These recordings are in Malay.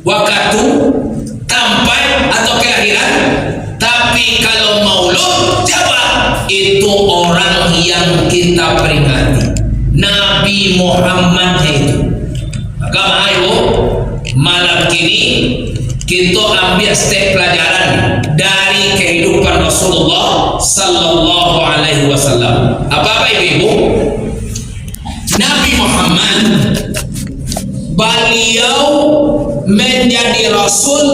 waktu tampai atau kelahiran. Tapi kalau maulud jawab itu orang yang kita peringati, Nabi Muhammad itu. Maka ayo malam ini kita ambil step pelajaran dari kehidupan Rasulullah Sallallahu Alaihi Wasallam. Apa ibu? Nabi Muhammad beliau menjadi Rasul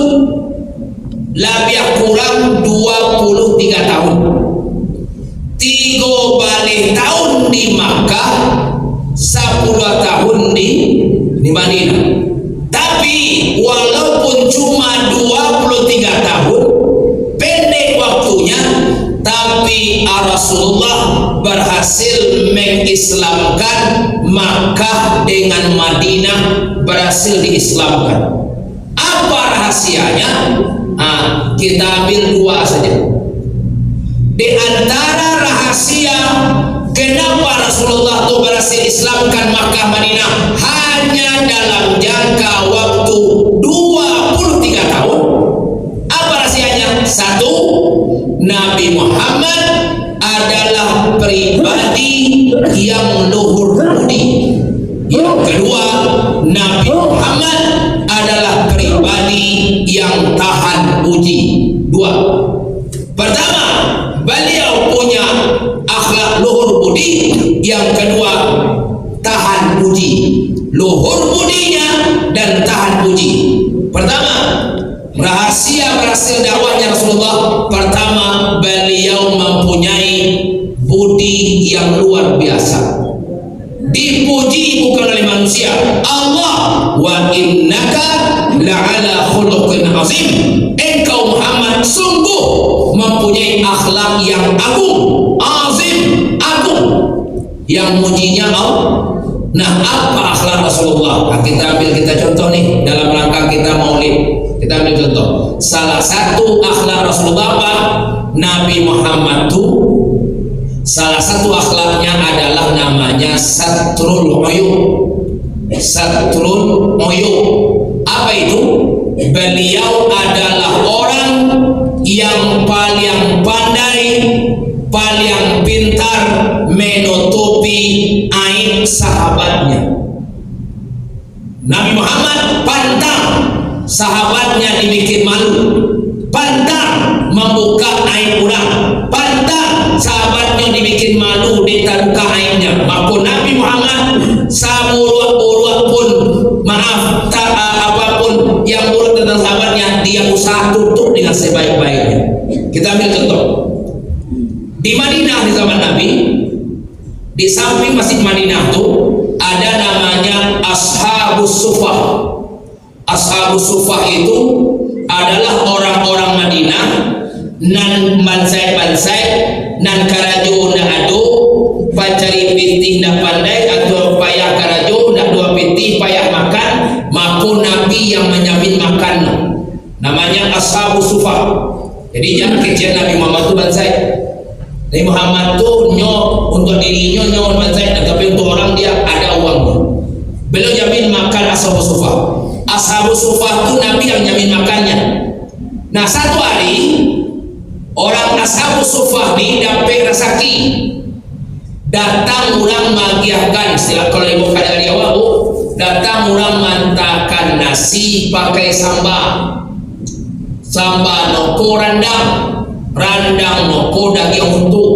lebih kurang 23 tahun. 3 tahun di Makkah, 10 tahun di Madinah. Tapi walaupun cuma 23 tahun, pendek waktunya, tapi Rasulullah berhasil mengislamkan Makkah dengan Madinah, berhasil diislamkan. Apa rahasianya? Kita ambil 2 saja. Di antara rahasia kenapa Rasulullah itu berhasil islamkan Makkah Madinah hanya dalam jangka waktu 23 tahun. Apa rahasianya? 1. Nabi Muhammad adalah pribadi yang luhur budi. Yang kedua, Nabi Muhammad adalah pribadi yang tahan uji. 2. Pertama, beliau punya akhlak luhur budi. Yang kedua, tahan uji. Luhur budinya dan tahan uji. Pertama, rahasia berhasil dakwahnya Rasulullah. Pertama, beliau mempunyai budi yang luar biasa. Dipuji bukan oleh manusia. Allah, wa innaka la'ala khuluqin azim. Engkau Muhammad sungguh mempunyai akhlak yang agung, azim, agung. Yang mujinya Allah. Nah, apa akhlak Rasulullah? Kita contoh nih dalam rangka kita maulid. Kita ambil contoh. Salah satu akhlak Rasulullah apa? Nabi Muhammad itu salah satu akhlaknya adalah namanya satrul uyub. Satrul uyub. Apa itu? Beliau adalah orang yang paling pandai, paling pintar menutupi aib sahabatnya. Nabi Muhammad pantang sahabatnya dibikin malu, pantang membuka aib orang, pantang sahabatnya dibikin malu, ditaruhkan aibnya. Maka Nabi Muhammad saburuk-buruk pun, maaf, apapun yang buruk tentang sahabatnya, dia usaha tutup dengan sebaik-baiknya. Kita ambil contoh. Di Madinah di zaman Nabi, di samping masjid Madinah itu ada namanya Ashabus Suffah. Ashabus Suffah itu adalah orang-orang Madinah nan bansai-bansai nan karajo na ado pacari pitih na pandai atau payah karajo na dua pitih payah makan, maku Nabi yang menjamin makan, namanya Ashabus Suffah. Jadi jangan kecil Nabi Muhammad itu bansai. Nabi Muhammad itu untuk dirinya bansai, tapi untuk orang dia ada uangnya. Beliau jamin makan Ashabus Suffah. Ashabus Suffah itu Nabi yang jamin makannya. Nah, satu hari orang Ashabus Suffah ini dapat rezeki. Datang orang magiahkan, istilah kalau ibu kada dia datang orang mantakan nasi pakai sambal. Sambal noko randang, randang noko daging utuh.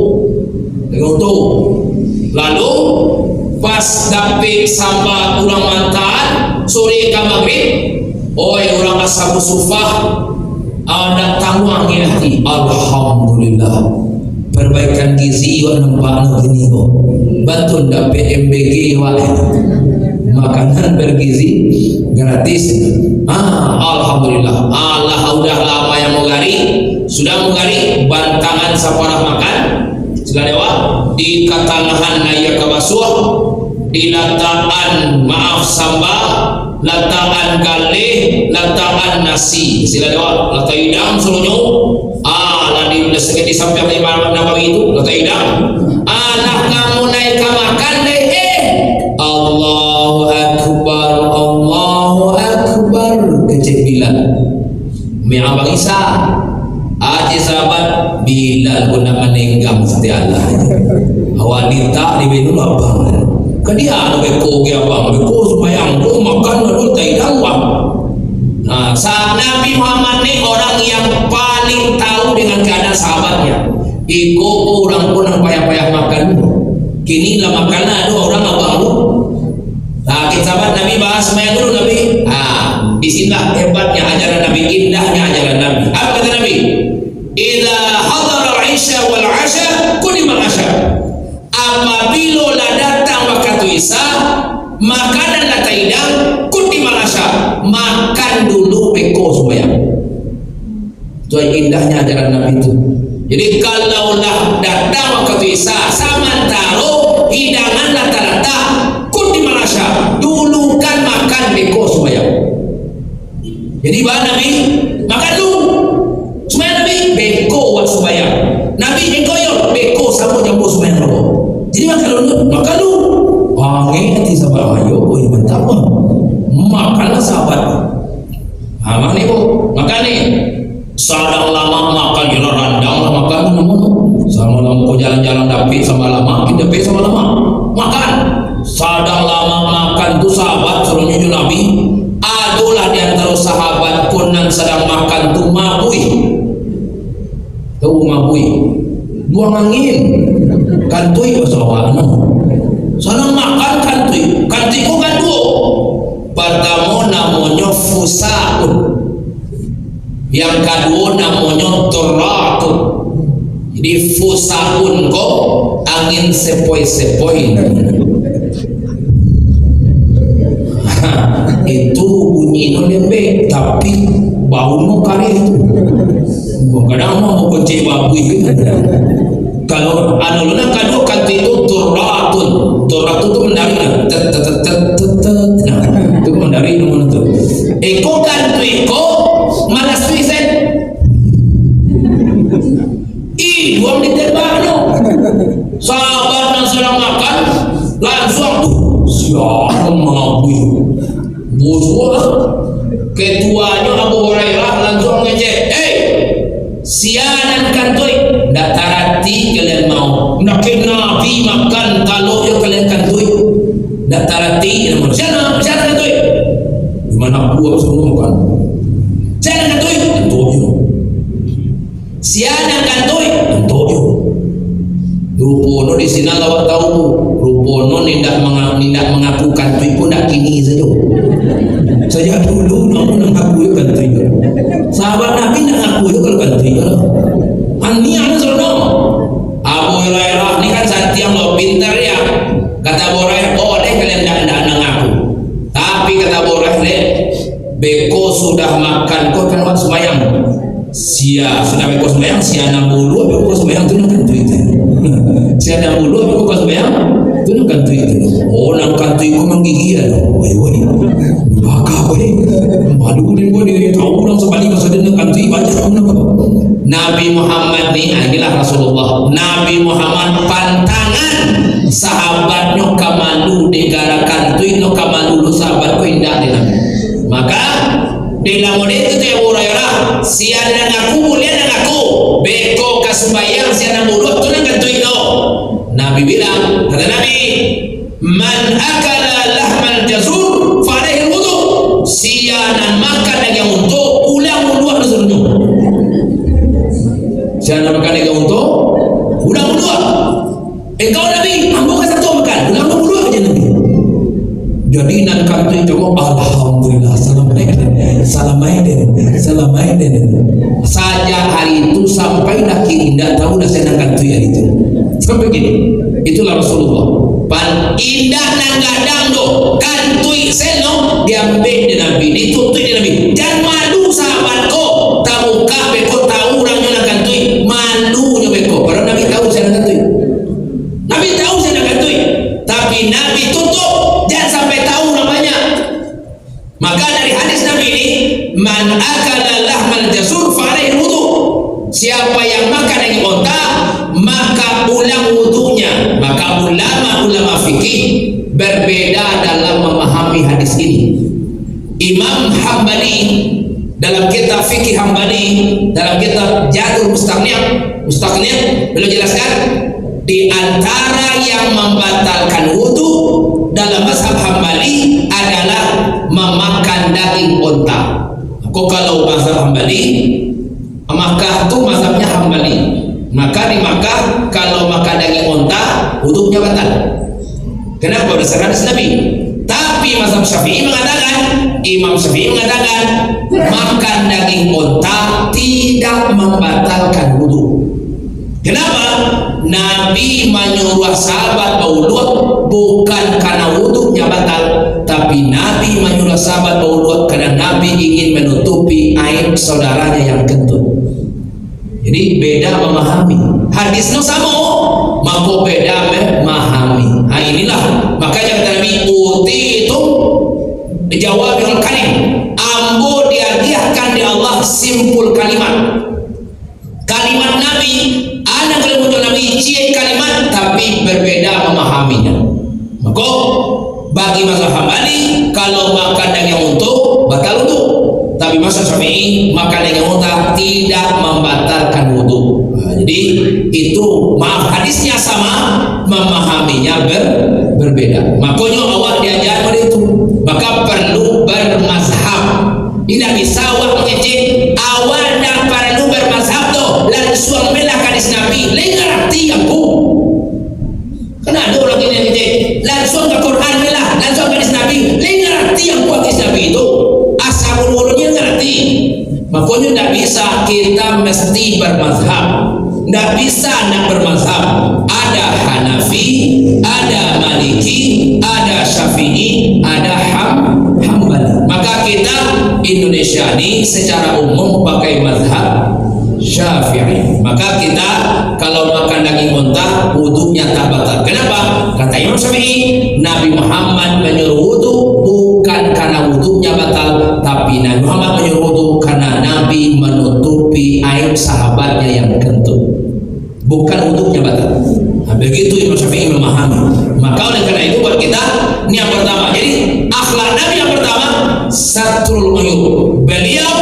Lalu pas dapet sambal orang mantan sore ke maghrib, oi orang Ashabus Suffah datang wangi hati. Alhamdulillah, perbaikan gizi wa nampak gini kok. Betul dapet MBG wa makanan bergizi gratis. Alhamdulillah. Allah udah lama yang sudah mengari bantangan saparah makan sudah dewa di katangahan naya kabasuh, di lataan maaf sambal, lataan galih, lataan nasi sila dewa lata idam seluruhnya ladi sedikit di samping Imam Nawawi itu lata idam anak kamu naik ke makan deh Allahu Akbar kecil Bilal. Mi Abang Isa aji sahabat Bilal guna menenggang seti Allah. Wanita di binu abang. Kedia anu beko ge abang, beko sembayang tu makan lalu taidang wah. Nah, saat Nabi Muhammad ni orang yang paling tahu dengan keadaan sahabatnya. Iko orang pun payah-payah makan. Kini lah makanan ada orang abang tu. Nah, kita sahabat Nabi bahas sembahyang dulu Nabi. Disinilah hebatnya ajaran Nabi, indahnya ajaran Nabi. Apa kata Nabi? Idza hadara al-isya wal 'asha qudima al-'asha. Apabila datang waktu Isya, makanan la taidang qudima al-'asha. Makan dulu beko sembahyang. Itu indahnya ajaran Nabi itu. Jadi kalau lah datang waktu Isya samantaro hidangan rata-rata qudima al-'asha. Dulu kan makan beko sembahyang. Jadi bahan Nabi makan dulu sembahyang Nabi beko buat sembahyang. Nabi engkoyo beko sama jambu sembahyang dulu. Jadi makan dulu. Wangi hati sahabat ayo oi mantap. Makanlah sahabat. Mana ni bu? Makan ni. Sadang lama makan jalan randang lah makan namun sama lama kau jalan-jalan dapik sama lama kita dapik sama lama makan. Sadang lama makan tu sahabat suruh nyuruh Nabi. Adulah di antara sahabat kunan sedang makan tu mabui. Tahu mabui? Buang angin. Kantui bahasa sedang makan kantui. Kantui ku kan dua. Pertama namanya fusaun. Yang kedua namanya turatun. Jadi fusaun kok angin sepoi-sepoi. Itu bunyi lembek tapi bau no kari itu. Kadang mau kunci babi. Kalau anu luna kadua kantu itu turatun. Turatun itu mendari nah. Itu mendari nomor itu. Eko kantu eko malas tuisen. Dua menit terbang no. Sahabat yang sedang makan langsung tuh siapa mengakui. Boswa ketuanya Abu Hurairah langsung ngecek, sianan kantoi ndak tarati kalian mau nak Nabi makan kalau ya kalian kantoi ndak tarati namun sianan kantoi di mana buah semua makan sianan kantoi kantoi sianan kantoi kantoi rupono di sini lawat tahu rupono nindak mengaku kantoi pun nak kini saja dulu namun mengaku kantoi sahabat Nabi nak ngaku kalau kantoi ani ana sono Abu Hurairah ni kan santiang lo pintar ya kata Abu Hurairah deh kalian tidak ngaku tapi kata Abu Hurairah beko sudah makan kau kan waktu sembahyang sudah beko sembahyang siana mulu beko sembahyang tu nak kantoi siana mulu beko sembahyang tu nak kantoi nang kantoi ko manggigil woi baka woi malu ni ko dia tahu orang sebalik masa dia kantoi baca Nabi Muhammad ni inilah Rasulullah. Nabi Muhammad pantangan sahabatnya kamalu negara kantoi no kamalu sahabat ko indah dia Nabi. Maka dalam model itu ya Hurairah siana ngaku mulia ngaku beko kasbayang siana mulut tu nak kantoi no. Nabi bilang kata Nabi man akala lahmal jazur fa alaihi wudu. Siana makan daging untuk ulang wudu disuruhnya. Siana makan daging untuk ulang wudu. Engkau Nabi ambo ka satu makan ulang wudu aja Nabi. Jadi nan kantoi jawab alhamdulillah salamaiden saja hari itu sampai dah kini tidak tahu dah saya nak kantoi hari itu sampai gini. Itulah Rasulullah pan indah nang gadang do kantoi seno diambil di Nabi dituntut di Nabi dan malu sahabatku tahu kah beko tahu orangnya nak kantoi malunya beko padahal Nabi tahu saya nak kantoi Nabi tahu saya nak kantoi tapi Nabi tutup jangan sampai tahu namanya. Maka dari hadis Nabi ini man akala lahmal jasur fa alaihi wudu. Siapa yang makan daging unta maka ulang wudunya. Maka ulama fikih berbeda dalam memahami hadis ini. Imam Hambali dalam kitab fikih Hambali, dalam kitab Jadul Mustaqni' beliau jelaskan di antara yang membatalkan wudu dalam mazhab Hambali adalah memakan daging unta. Kalau mazhab Hambali, Makkah itu mazhabnya Hambali, maka di Makkah kalau makan daging unta wudunya batal. Kenapa? Berdasarkan hadis Nabi. Tapi mazhab Syafi'i mengatakan, Imam Syafi'i mengatakan makan daging unta tidak membatalkan wudu. Kenapa? Nabi menyuruh sahabat berwudu bukan karena wudunya batal, tapi Nabi menyuruh sahabat berwudu karena Nabi ingin menutupi aib saudaranya yang kentut. Jadi beda memahami. Hadisnya sama, maka beda memahami. Nah inilah makanya kata Nabi, uti itu jawabul kalim. Ambo dihadiahkan di Allah simpul kalimat. Kalimat Nabi, ada kalau Nabi cie kalimat tapi berbeda memahaminya. Maka bagi mazhab Hambali kalau makan daging unta batal wudu, tapi mazhab Syafi'i makan daging unta tidak membatalkan wudu. Nah, jadi itu maaf hadisnya sama, memahaminya berbeda. Makanya awak diajar pada itu, maka perlu bermazhab. Tidak bisa awak mengecek awal dan perlu bermazhab tuh langsung melah hadis Nabi lengarti aku. Karena ada orang ini yang ngecek langsung ke Quran melah langsung hadis Nabi lengarti aku hadis Nabi itu ashabul wurudnya ngerti. Makanya tidak bisa kita mesti bermazhab, tidak bisa nak bermazhab. Ada Hanafi, ada Maliki, ada Syafi'i, ada Hambali. Maka kita Indonesia ini secara umum pakai mazhab Syafi'i. Maka kita kalau makan daging unta wudunya tak batal. Kenapa? Kata Imam Syafi'i, Nabi Muhammad menyuruh wudu bukan karena wudunya batal, tapi Nabi Muhammad menyuruh wudu karena Nabi menutupi aib sahabatnya yang kentut, bukan wudunya batal. Nah, begitu Imam Syafi'i memahami. Maka oleh karena itu buat kita ini yang pertama. Jadi akhlak Nabi yang pertama satrul uyub. Beliau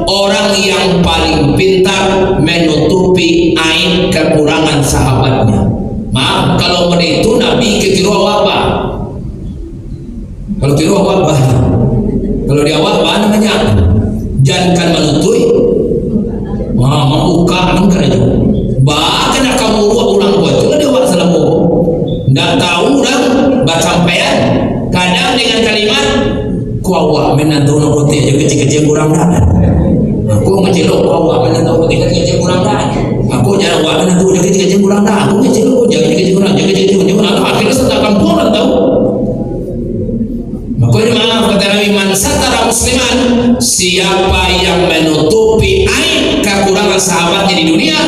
orang yang paling pintar menutupi aib kekurangan sahabatnya. Maaf kalau pada itu Nabi ketiru apa? Kalau tiru apa? Kalau di awal apa namanya? Jangan menutupi, membuka mungkin aja. Bahkan kamu ulang buat itu dia awal selalu. Tidak tahu orang baca sampean. Kadang dengan kalimat kuawak menantu putih aja kecil-kecil kurang dah. Aku ngecelok kuawak menantu putih kecil-kecil kurang dah. Aku jangan awak menantu kecil-kecil kurang dah. Aku ngecelok jangan kecil kurang, jangan kecil kurang. Akhirnya setelah kampung orang tahu. Makanya maaf kata Nabi, man satara musliman, siapa yang menutupi aib kekurangan sahabatnya di dunia,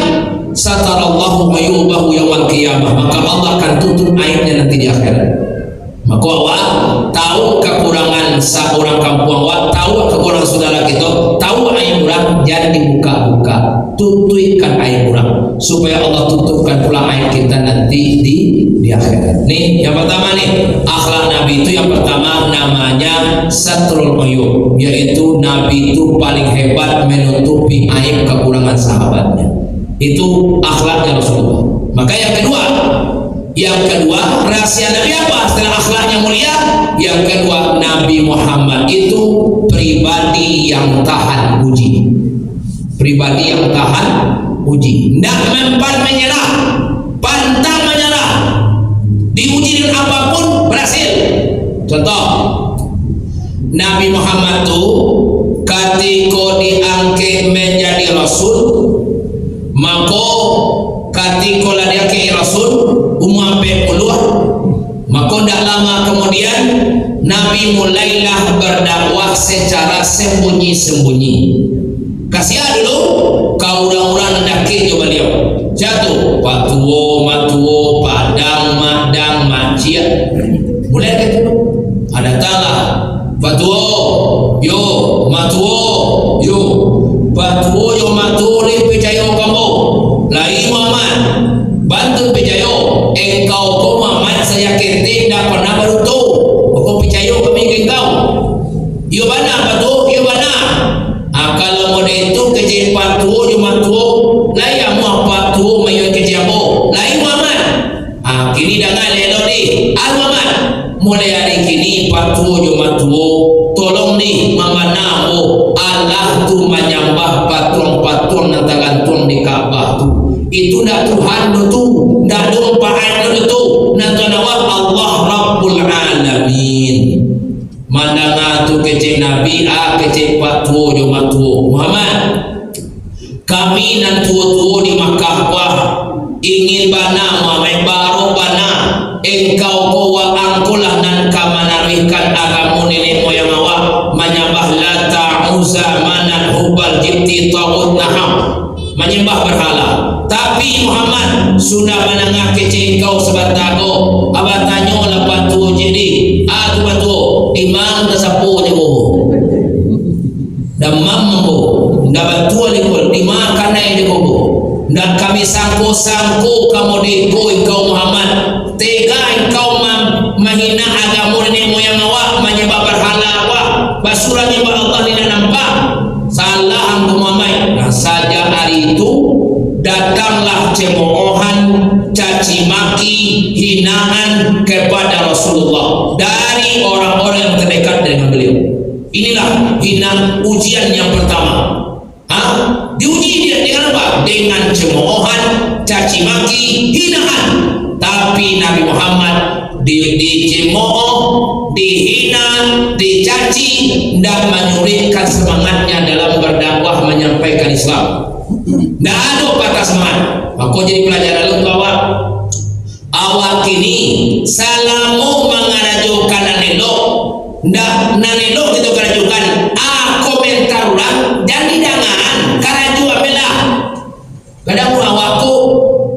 satarallahu ayubahu yaumil qiyamah, maka Allah akan tutup aibnya nanti di akhirat. Maka awak tahu kekurangan seorang kampung awak, tahu kekurangan saudara kita, tahu aib orang, jangan dibuka-buka, tutupkan aib orang supaya Allah tutupkan pula aib kita nanti di akhirat. Nih yang pertama nih, akhlak Nabi itu yang pertama namanya satrul uyub, yaitu Nabi itu paling hebat menutupi aib kekurangan sahabatnya. Itu akhlaknya Rasulullah. Maka yang kedua rahasia Nabi apa setelah akhlaknya mulia? Yang kedua, Nabi Muhammad itu pribadi yang tahan uji. Pribadi yang tahan uji, tidak mempan menyerah, pantang menyerah, diuji dengan apapun berhasil. Contoh, Nabi Muhammad itu ketika diangkat menjadi Rasul, maka ketika dia ke Rasul umur 40, maka tidak lama kemudian Nabi mulailah berdakwah secara sembunyi-sembunyi. Kasihan dulu kau orang-orang daki coba beliau jatuh patuo, matuo, padang, madang, macia, mulai gitu ada talah patuo, yo, matuo, yo, patuo, yo, matuo, ni percaya kamu, lai Muhammad, bantu percaya, engkau kau Muhammad saya kete tidak pernah berutu, kau percaya kami engkau, yo mana patuo, yo mana, akan yo matuo tolong nih mama namo Allah tu menyembah patung-patung yang tergantung di Ka'bah tu. Itu dah Tuhan tu, dah dompaan tu, nanti nawab Allah Rabbul Alamin. Mandanga tu kecil Nabi, kecil Pak Tuo jo matuo Muhammad. Kami nan tua-tua di Makkah wah ingin bana Muhammad baru bana engkau kowa angkulah nan kamanarikan agamu nenek moyang awak menyembah Lata Uzza Manat Hubal Jibti Tagut Naham menyembah berhala. Tapi Muhammad sudah menengah kecil engkau sebatago abah tanyo lapan tua jadi tu batu imam tersapu je boh damam mambo nda batu alikul lima kana je boh dan kami sangko kamu deko engkau Muhammad tega engkau menghina agama nenek moyang awak menyembah berhala awak basura nyembah Allah tidak nampak salah engkau Muhammad. Nah saja hari itu datanglah cemoohan, caci maki, hinaan kepada Rasulullah dari orang-orang yang terdekat dengan beliau. Inilah ujian yang pertama. Diuji dia dengan apa? Dengan cemoohan, caci maki, hinaan. Tapi Nabi Muhammad dicemooh, dihina, dicaci, dan menyurutkan semangatnya dalam berdakwah menyampaikan Islam. Tidak ada patah semangat. Aku jadi pelajaran lu awak. Awak ini salamu mengarajukan nanelok. Ndak nanelok itu karajukan. Komentar ulang jadi dangan karaju abelah. Kadang awakku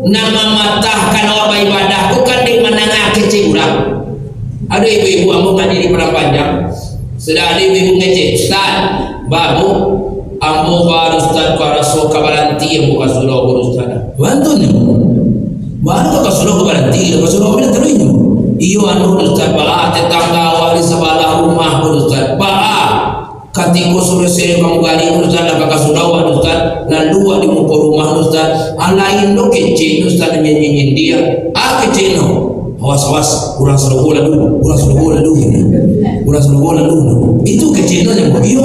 nama matahkan awak ibadahku kan di menengah kecil ulang. Ada ibu-ibu ambo kan jadi perang panjang. Sudah ada ibu-ibu ngecek. Ustaz, babu ambo baru Ustaz ko rasul kabaranti ambo kasulo ko Ustaz. Bantunya. Baru kasulo kabaranti, kasulo bila terunya. Iyo anu Ustaz ba tetangga wali sebelah rumah ko Ustaz. Ba katiko suruh saya kamu gali Ustaz apa kasulo Ustaz lalu di muka rumah Ustaz. Alain do kecil Ustaz nyanyi dia. Kecil no. Awas kurang serogola dulu. Itu kecilnya mau iyo.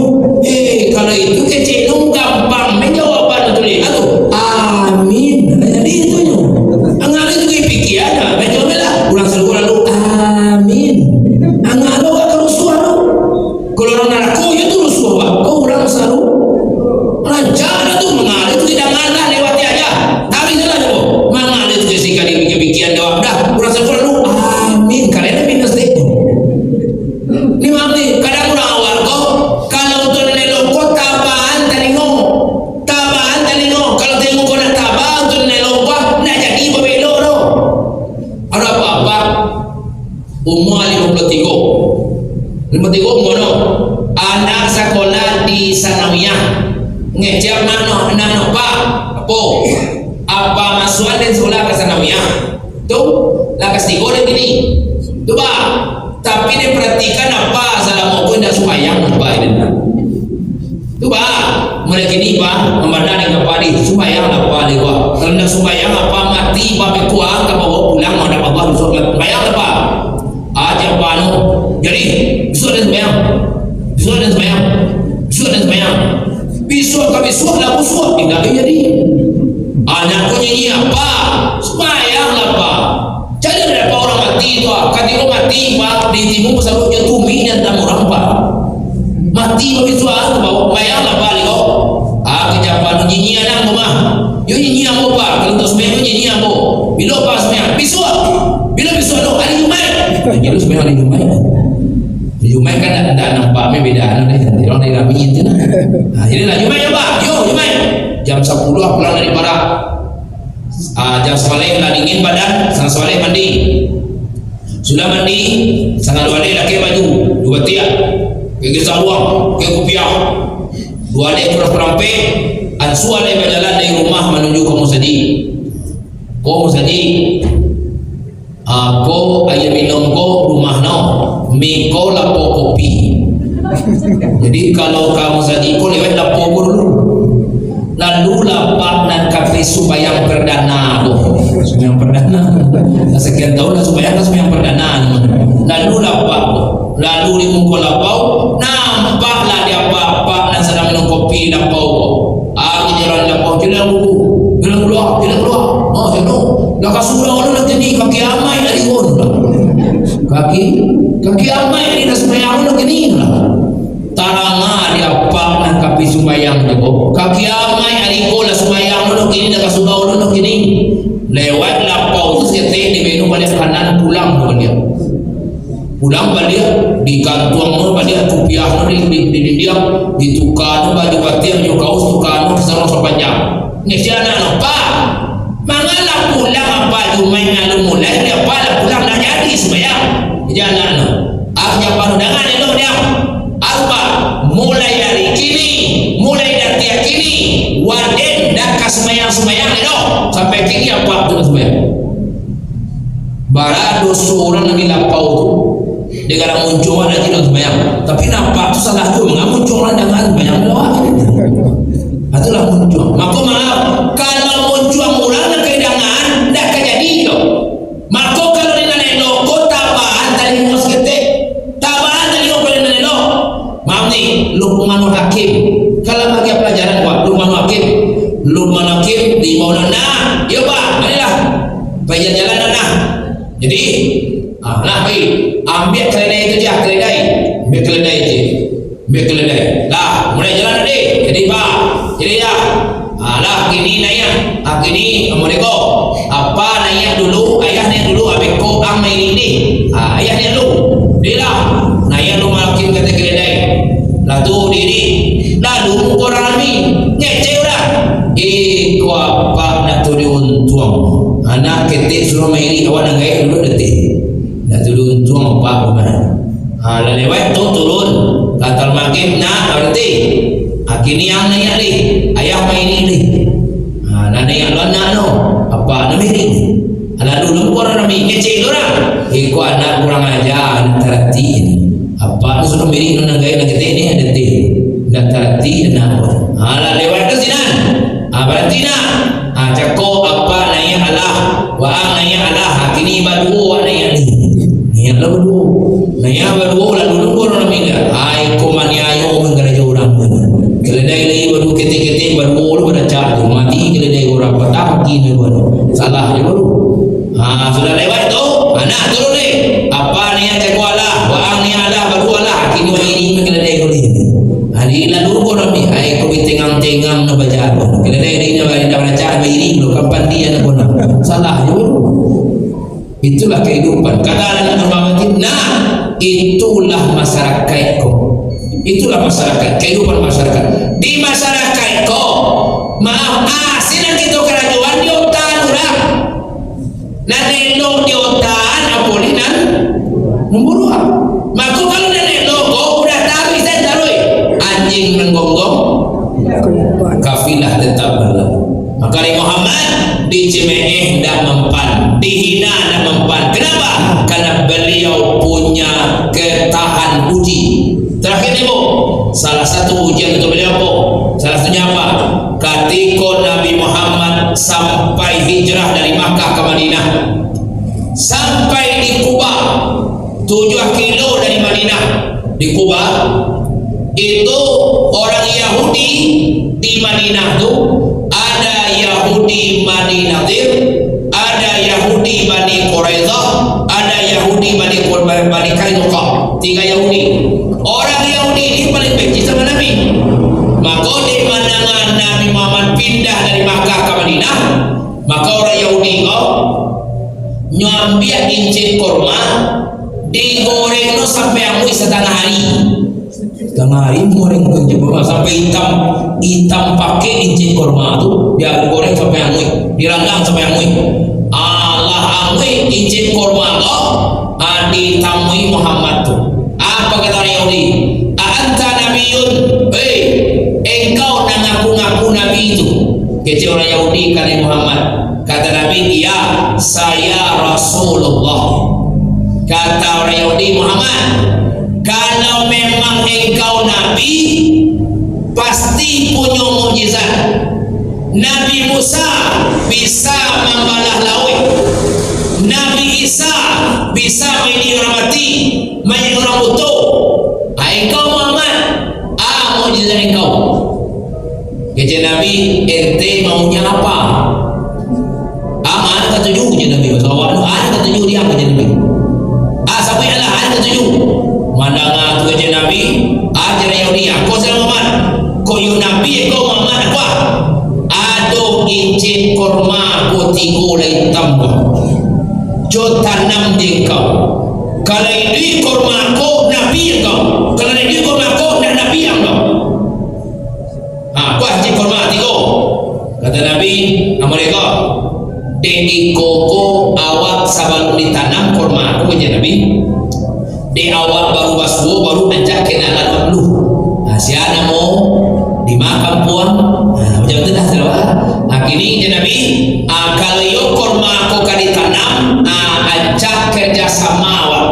Kalau itu kecil gampang menjawab itu lihat tuh. Amin. Jadi itu nyo. Angal itu pikir ada. Menjawab lah. Kurang serogola dulu. Amin. Angal lo gak kerusuhan lo. Kalau orang narako itu rusuh pak. Kau kurang seru. Lancar itu mengalir itu tidak ngalah lewati aja. Tapi jalan jo. Mengalir itu jika dipikir jawab dah. Kurang serogola dulu. Amin. Kalian minus deh. Ini makni kadang kurang awal kau kalau untuk nelok kau tabaan telingo kalau telingo kau nak tabah untuk nelok kau nak jadi berbelok no. Ada apa-apa umur 53 umur no anak sekolah di Sanawiyah ngejar mana anak pak apa masukan dan sekolah ke Sanawiyah tu lah kasih goreng gini tu pak. Tapi dia perhatikan apa salah mau dah sembahyang apa ini. Tu bah, mulai kini bah memandang dengan padi sembahyang apa dia bah. Kalau dah sembahyang apa mati bah berkuah tak bawa pulang ada Allah besok sembahyang apa? Aja panu. Jadi besok dan sembahyang. Besok lah busuk tidak jadi. Anakku nyanyi apa? Sembahyang apa? Jadi ada orang mati tu, ketika mati pak di timur selalu dia tuminya tak orang pak mati bagi suara tu bawa bayar lah balik kau. Kejapan nyanyi anak rumah, yo nyanyi ambo pak kalau tu semua nyanyi ambo. Bila pas semua bila besok tu hari Jumaat, jadi semua hari Jumaat kan ada nampaknya beda anu orang dari kami itu nah. Jadi lah Jumaat ya pak, Jumaat jam 10 pulang dari Barat. Jam soleh lah dingin badan, sang soleh mandi. Sudah mandi, sang soleh lagi baju, dua tiap, pergi saluang, pergi kopiah, dua dek kurang-kurang pe, ansua dek berjalan dari rumah menuju ke Musadi. Ko Musadi, ko ayam minum ko rumah no, mi ko lapo kopi. Jadi kalau kamu Musadi ko lewat lapo ko dulu. Lalu lapak dan kafe supaya perdana sekian tahun lah supaya yang perdana lalu lapak lalu di muka lapau nampaklah dia bapak dan sedang minum kopi lapau. Dia jalan lapau, jalan keluar. Oh, jangan. Lah kasurang orang nak ni kaki amai dari on. Kaki amai dari dah sembahyang orang ni lah. Taranga dia pak nak kapi sembahyang dia ko. Kaki amai dari ko lah sembahyang orang ni dah kasurang orang ni. Lewat lapau tu sete di menu balik kanan pulang dia. Pulang balik di kantuang balik rupiah di dia ditukar baju batik baju kaos tukar kesana sepanjang. Ni siapa nak pak? Mangalah pulang apa jumain lalu mulai dia pada pulang dah jadi sembahyang. Jangan akhirnya baru dengan elok dia. Apa? Mulai dari kini waden dah sembahyang elok sampai kini apa tu sembahyang. Barado seorang lagi lapau tu dia kadang muncul ada tidak sembahyang. Tapi nampak tu salah tu muncul orang dengan sembahyang lewat. Itulah muncul. Maka maaf kalau muncul orang nak kehidangan dah kejadi tu. Maka kalau dia nak elok kau tabahan tali mus ketik. Tabahan tali kau boleh nak elok. Maaf ni Luqmanul Hakim. Kalau bagi pelajaran buat Luqmanul Hakim di Maulana. Ya Pak, marilah. Baik jalan dah. Jadi nah baik ambil keledai itu je, ambil keledai lah mulai jalan tadi. Jadi Pak, jadi ya lah gini naya gini mereka apa naya dulu ayah naya dulu abeko ang main ini ayah naya dulu dia lah naya lu makin kata keledai lah tu diri lalu orang kami ngeceh dah ko apa nak tu diuntung anak ketik suruh main ini awak nak gaya dulu detik nak tu diuntung apa mana lewat tu turun katal makin nak berarti kini yang nanya ni ayah main ni nana yang lana no apa nama ni lalu lumpur nami ngecek orang iko anak kurang ajar anak terhati ini apa suruh miring nuna gaya nak kita ini ada ti nak terhati anak orang lewat ke sini berarti nak cakap apa nanya Allah wa nanya Allah kini badu wa nanya ni nanya badu lalu lumpur nami iko maniayo menggaraja orang keledai lagi baru ketik baru pada cak mati keledai orang patah kini baru salah je baru sudah lewat tu anak turun ni apa ni yang cakap Allah wang ni Allah baru Allah kini ini keledai kau ni hari lalu kau ni aku tengang nak baca keledai ni nak baca ini belum kapan dia nak guna salah je baru. Itulah kehidupan kata anak normatif. Itulah masyarakat kau. Itulah masyarakat, kehidupan masyarakat. Di masyarakat kau, maaf, sinan kita kerajaan di otan orang. Nanelo di otan, apa ni nan? Memburuah. Maka kalau nanelo kau udah tahu saya taruh anjing menggonggong, kafilah tetap berlalu. Maka Muhammad di Cimahi tidak mempan, dihina tidak mempan. Kenapa? Karena beliau punya ketahan uji. Terakhir ibu, salah satu ujian untuk beliau apa? Salah satunya apa? Ketika Nabi Muhammad sampai hijrah dari Makkah ke Madinah, sampai di Kuba, 7 kilo dari Madinah, di Kuba itu orang Yahudi di Madinah tu ada Yahudi Bani Nadir, ada Yahudi Bani Quraidah, ada Yahudi Bani Qainuqa. 3 Yahudi. Orang Yahudi ini paling benci sama Nabi. Maka di mana Nabi Muhammad pindah dari Makkah ke Madinah, maka orang Yahudi kau nyambil incin kurma digoreng no sampai amui setengah hari. Setengah hari goreng sampai hitam pakai incin kurma tu dia goreng sampai amui, dirandang sampai amui. Allah amui incin kurma kau ditamui Muhammad tu. Apa kata orang Yahudi? Anta nabiyun, engkau nak ngaku-ngaku Nabi itu. Kecil orang Yahudi kata Muhammad. Kata Nabi, ya saya Rasulullah. Kata orang Yahudi, Muhammad, kalau memang engkau Nabi, pasti punya mukjizat. Nabi Musa bisa membalah laut. Nabi Isa bisa dirahmati, banyak orang butuh. Engkau Muhammad, mukjizat engkau. Kata Nabi, ente maunya apa? Mana ketujuh je Nabi SAW. Ada ketujuh dia kata Nabi. Siapa yang lah ada ketujuh. Mandang tu kata Nabi, ajar Yahudi. Kau salah Muhammad. Kau yang Nabi, kau Muhammad apa? Aduh incit korma kau tiga lai tambah. Jo tanam di kau. Kalau ini korma kau Nabi kau. Kalau ini korma kau nak Nabi yang kau. Kau incit korma tiga. Kata Nabi, mereka di koko awak sabalun ditanam korma aku aja Nabi. Di awak baru basuh baru ajak kenalan dulu. Siapa mau dimakan puan? Macam tu dah terus. Akhirnya aja Nabi. Kalau yo korma aku kan ditanam, ajak kerjasama awak.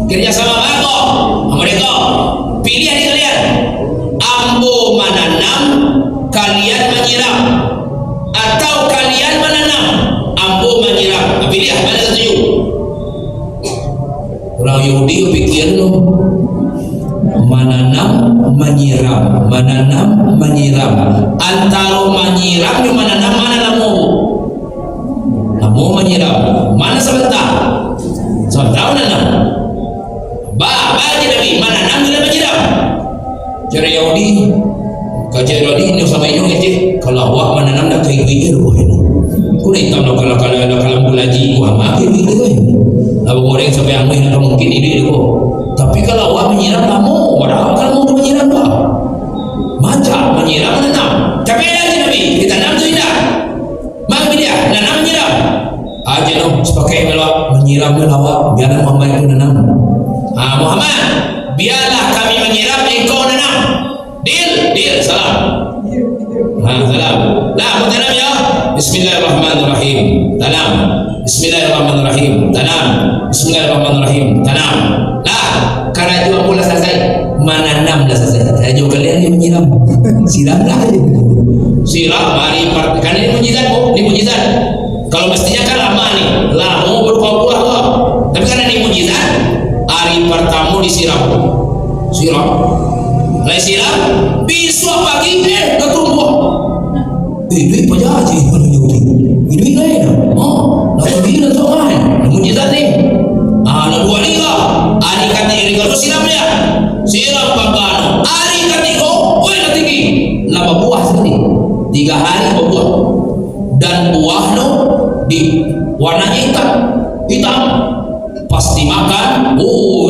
Kerjasama apa? Mereka pilih hari kalian. Ambo menanam, kalian menyiram. Atau kalian menanam, ambo menyiram. Pilih mana setuju? Orang Yahudi pikir tu menanam menyiram, menanam menyiram. Antara menyiram dan menanam mana lamu? Lamu menyiram. Mana sebentar? Sebentar menanam. Baca Nabi menanam dan menyiram. Cara Yahudi, kaca Yahudi ini sama ini kaca. Kalau awak menanam dah kayu ini loh ini. Kau ni tahu kalau bulaji gua makin itu kan. Lalu orang sampai yang ini mungkin ini itu. Tapi kalau awak menyiram kamu, orang kalau mau menyiram apa? Macam menyiram menanam. Tapi ada Nabi, kita tanam tu tidak. Mak dia nanam menyiram. Aja no, sebagai melawak menyiram melawak, biarlah Muhammad itu nanam. Muhammad, biarlah kami menyiram, engkau nanam. Deal, salam. Salam. Nah, tanam ya. Bismillahirrahmanirrahim. Tanam. Bismillahirrahmanirrahim. Tanam. Bismillahirrahmanirrahim. Tanam. Lah, karena jual pula selesai. Menanam dah selesai. Saya jual kalian ni menyiram. Siramlah. Siram mari kan ini mujizat, ini mujizat. Kalau mestinya kan lama ni. Lama berbuah-buah kok. Tapi karena ini mujizat, hari pertama disiram. Siram. Mulai siram, besok pagi dah tumbuh. Duit apa aja kalau Yahudi? Duit lain. Lalu dia tak main. Mujizat ni. Lalu dua ni kah? Hari ketiga kalau siram dia. Siram bangkano. Hari ketiga, nak tinggi. Lama buah sekali. 3 hari berbuah. Dan buah no di warnanya hitam. Pasti makan,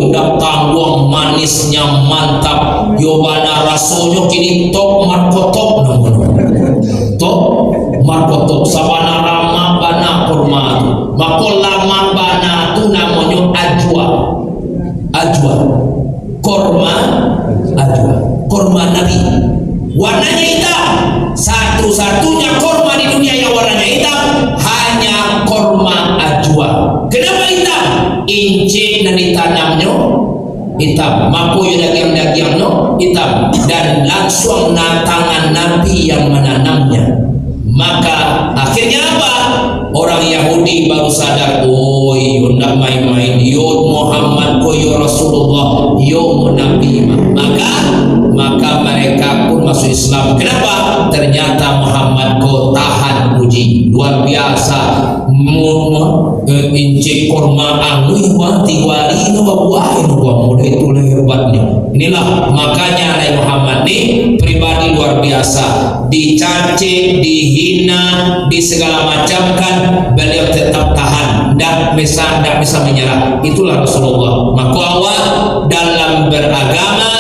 datang buah manisnya mantap. Yobana rasanya kini top markotop namanya. Top markotop sabana rama bana kurma tu. Makol lama bana tu namanya ajwa. Kurma Nabi. Warnanya hitam. Satu-satunya kurma di dunia yang warnanya hitam hanya kurma ajwa. Kenapa hitam? Inci dan ditanamnya hitam, maku daging-dagingnya hitam, dan langsung tangan Nabi yang menanamnya. Maka akhirnya apa? Orang Yahudi baru sadar, yo nak main-main, yo Muhammad, yo Rasulullah, yo Nabi. Maka mereka pun masuk Islam. Kenapa? Ternyata Muhammad tahan uji luar biasa. Inci korma angui wanti wali itu buah muda itu hebatnya. Inilah makanya Nabi Muhammad ini pribadi luar biasa, dicaci, dihina, di segala macam kan beliau tetap tahan, tidak bisa menyerah. Itulah Rasulullah. Maka awal dalam beragama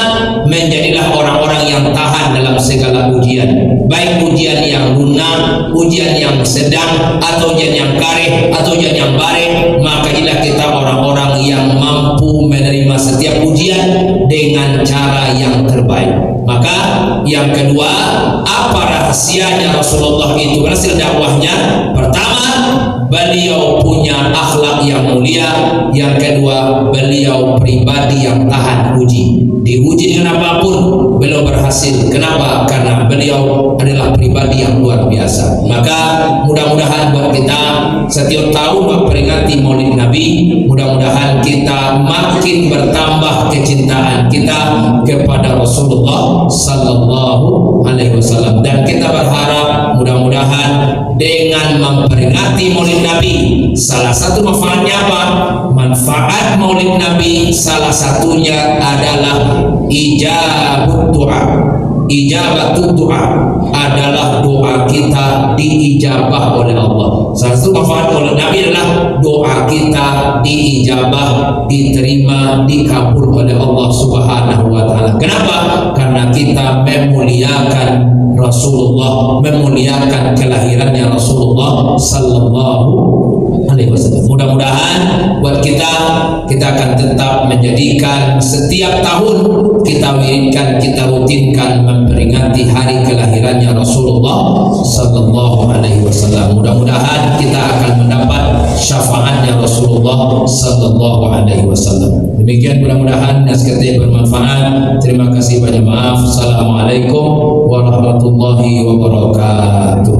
menjadilah orang-orang yang tahan dalam segala ujian, baik ujian yang lunak, ujian yang sedang, atau ujian yang kareh, atau ujian yang bareh. Maka inilah kita orang-orang yang mampu menerima setiap ujian dengan cara yang terbaik. Maka yang kedua, apa rahasianya Rasulullah itu berhasil dakwahnya? Pertama, beliau punya akhlak yang mulia. Yang kedua, beliau pribadi yang tahan uji. Diuji dengan apapun beliau berhasil. Kenapa? Karena beliau adalah pribadi yang luar biasa. Maka mudah-mudahan buat kita setiap tahun memperingati Maulid Nabi, mudah-mudahan kita makin bertambah kecintaan kita kepada Rasulullah sallallahu alaihi wasallam, dan kita berharap mudah-mudahan dengan memperingati Maulid Nabi, salah satu manfaatnya apa? Manfaat Maulid Nabi salah satunya adalah ijabut doa. Ijabatut doa adalah doa kita diijabah oleh Allah. Salah satu manfaat Maulid Nabi adalah doa kita diijabah, diterima, dikabul oleh Allah Subhanahu wa taala. Kenapa? Karena kita memuliakan Rasulullah, memuliakan kelahirannya Rasulullah sallallahu alaihi wasallam. Mudah-mudahan buat kita akan tetap menjadikan setiap tahun kita wiridkan, kita rutinkan memperingati hari kelahirannya Rasulullah sallallahu alaihi wasallam. Mudah-mudahan kita akan mendapat syafaatnya Rasulullah sallallahu alaihi wasallam. Demikian, mudah-mudahan nasihatnya bermanfaat. Terima kasih, banyak maaf. Assalamualaikum warahmatullahi wabarakatuh.